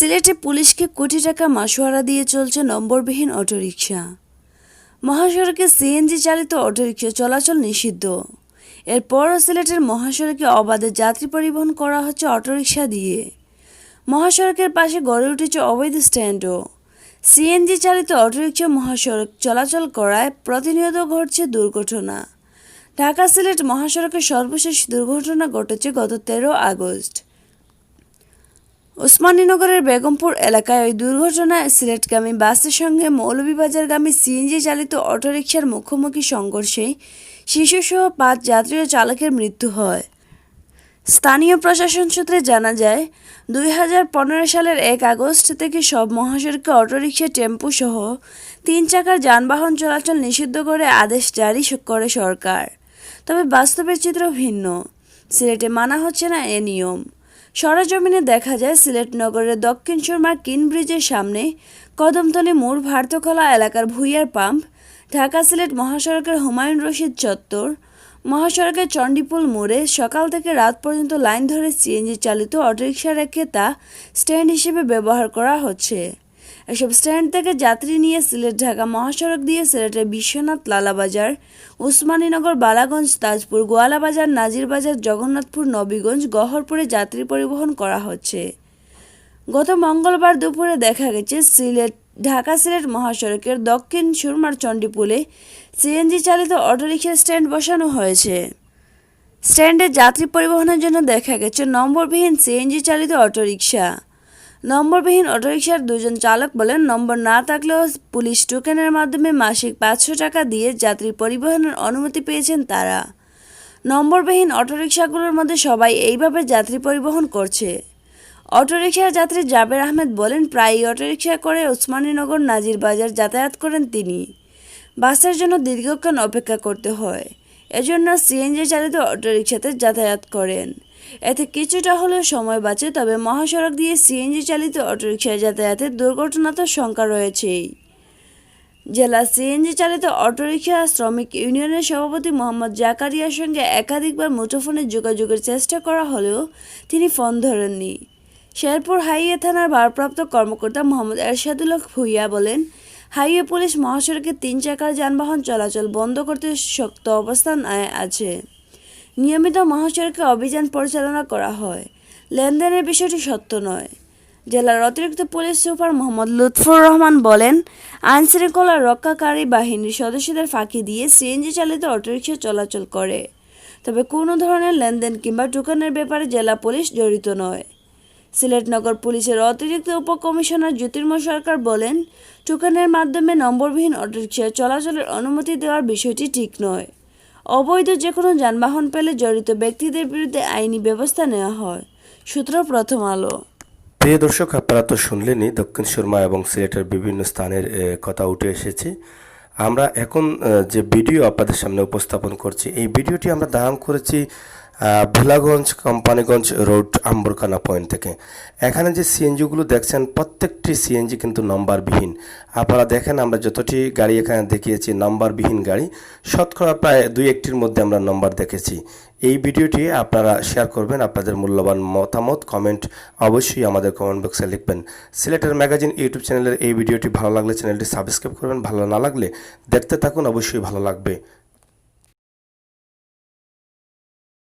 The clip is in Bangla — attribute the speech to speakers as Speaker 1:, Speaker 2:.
Speaker 1: সিলেটে পুলিশকে কোটি টাকা মাসোয়ারা দিয়ে চলছে নম্বরবিহীন অটোরিকশা। মহাসড়কে সিএনজি চালিত অটোরিকশা চলাচল নিষিদ্ধ। এরপরও সিলেটের মহাসড়কে অবাধে যাত্রী পরিবহন করা হচ্ছে অটোরিকশা দিয়ে। মহাসড়কের পাশে গড়ে উঠেছে অবৈধ স্ট্যান্ডও। সিএনজি চালিত অটোরিকশা মহাসড়ক চলাচল করায় প্রতিনিয়ত ঘটছে দুর্ঘটনা। ঢাকা সিলেট মহাসড়কের সর্বশেষ দুর্ঘটনা ঘটেছে গত 13 আগস্ট। ওসমানীনগরের বেগমপুর এলাকায় ওই দুর্ঘটনায় সিলেটগামী বাসের সঙ্গে মৌলভীবাজারগামী সিএনজি চালিত অটোরিকশার মুখোমুখি সংঘর্ষে শিশুসহ 5 যাত্রী ও চালকের মৃত্যু হয়। স্থানীয় প্রশাসন সূত্রে জানা যায়, 2015 সালের 1 আগস্ট থেকে সব মহাসড়কে অটোরিকশা, টেম্পো সহ 3 চাকার যানবাহন চলাচল নিষিদ্ধ করে আদেশ জারি করে সরকার। তবে বাস্তবের চিত্র ভিন্ন। সিলেটে মানা হচ্ছে না এ নিয়ম। সরেজমিনে দেখা যায়, সিলেট নগরের দক্ষিণ সুরমার কিন ব্রিজের সামনে কদমতলি মোড়, ভারতখোলা এলাকার ভুইয়ার পাম্প, ঢাকা সিলেট মহাসড়কের হুমায়ুন রশিদ চত্বর, মহাসড়কের চণ্ডীপুল মোড়ে সকাল থেকে রাত পর্যন্ত লাইন ধরে সিএনজি চালিত অটোরিকশা রেখে তা স্ট্যান্ড হিসেবে ব্যবহার করা হচ্ছে। এসব স্ট্যান্ড থেকে যাত্রী নিয়ে সিলেট ঢাকা মহাসড়ক দিয়ে সিলেটের বিশ্বনাথ, লালাবাজার, ওসমানীনগর, বালাগঞ্জ, তাজপুর, গোয়ালাবাজার, নাজিরবাজার, জগন্নাথপুর, নবীগঞ্জ, গহরপুরে যাত্রী পরিবহন করা হচ্ছে। গত মঙ্গলবার দুপুরে দেখা গেছে, ঢাকা সিলেট মহাসড়কের দক্ষিণ সুরমার চণ্ডীপুলে সিএনজি চালিত অটোরিকশা স্ট্যান্ড বসানো হয়েছে। স্ট্যান্ডে যাত্রী পরিবহনের জন্য দেখা গেছে নম্বরবিহীন সিএনজি চালিত অটোরিকশা। নম্বরবিহীন অটোরিকশার 2 জন চালক বলেন, নম্বর না থাকলেও পুলিশ টোকেনের মাধ্যমে মাসিক 500 টাকা দিয়ে যাত্রী পরিবহনের অনুমতি পেয়েছেন তারা। নম্বরবিহীন অটোরিকশাগুলোর মধ্যে সবাই এইভাবে যাত্রী পরিবহন করছে। অটোরিকশার যাত্রী জাবের আহমেদ বলেন, প্রায়ই অটোরিকশা করে ওসমানীনগর, নাজিরবাজার যাতায়াত করেন তিনি। বাসের জন্য দীর্ঘক্ষণ অপেক্ষা করতে হয়, এজন্য সিএনজি চালিত অটোরিকশাতে যাতায়াত করেন। এতে কিছুটা হলেও সময় বাঁচে। তবে মহাসড়ক দিয়ে সিএনজি চালিত অটোরিকশায় যাতায়াতের দুর্ঘটনা তো শঙ্কা রয়েছেই। জেলা সিএনজি চালিত অটোরিকশা শ্রমিক ইউনিয়নের সভাপতি মোহাম্মদ জাকারিয়ার সঙ্গে একাধিকবার মুঠোফোনে যোগাযোগের চেষ্টা করা হলেও তিনি ফোন ধরেননি। শেরপুর হাইওয়ে থানার ভারপ্রাপ্ত কর্মকর্তা মোহাম্মদ এরশাদুল্লাহ ভূঁইয়া বলেন, হাইওয়ে পুলিশ মহাসড়কে 3 চাকার যানবাহন চলাচল বন্ধ করতে শক্ত অবস্থান আছে। নিয়মিত মহাসড়কে অভিযান পরিচালনা করা হয়। লেনদেনের বিষয়টি সত্য নয়। জেলার অতিরিক্ত পুলিশ সুপার মোহাম্মদ লুৎফর রহমান বলেন, আইনশৃঙ্খলা রক্ষাকারী বাহিনীর সদস্যদের ফাঁকি দিয়ে সিএনজি চালিত অটোরিকশা চলাচল করে। তবে কোনো ধরনের লেনদেন কিংবা টোকেনের ব্যাপারে জেলা পুলিশ জড়িত নয়। সিলেট নগর পুলিশের অতিরিক্ত উপকমিশনার জ্যোতির্ময় সরকার বলেন, টোকেনের মাধ্যমে নম্বরবিহীন অটোরিকশা চলাচলের অনুমতি দেওয়ার বিষয়টি ঠিক নয়। অবৈধ যে কোনো যানবাহন পেলে জড়িত ব্যক্তিদের বিরুদ্ধে আইনি ব্যবস্থা নেওয়া হয়। সূত্র প্রথম আলো।
Speaker 2: প্রিয় দর্শক, আপনারা তো শুনলেনই দক্ষিণ সুরমা এবং সিলেটের বিভিন্ন স্থানের কথা উঠে এসেছে। আমরা এখন যে ভিডিও আপনাদের সামনে উপস্থাপন করছি, এই ভিডিওটি আমরা ধারণ করেছি ভোলাগঞ্জ কোম্পানিগঞ্জ রোড আম্বরখানা পয়েন্ট থেকে। এখানে যে সিএনজিগুলো দেখছেন, প্রত্যেকটি সিএনজি কিন্তু নম্বরবিহীন। আপনারা দেখেন, আমরা যতটি গাড়ি এখানে দেখিয়েছি নম্বরবিহীন গাড়ি, শতকরা প্রায় 2-1টির মধ্যে আমরা নম্বর দেখেছি। এই ভিডিওটি আপনারা শেয়ার করবেন, আপনাদের মূল্যবান মতামত কমেন্ট অবশ্যই আমাদের কমেন্ট বক্সে লিখবেন। সিলেটের ম্যাগাজিন ইউটিউব চ্যানেলের এই ভিডিওটি ভালো লাগলে চ্যানেলটি সাবস্ক্রাইব করবেন, ভালো না লাগলে দেখতে থাকুন, অবশ্যই ভালো লাগবে।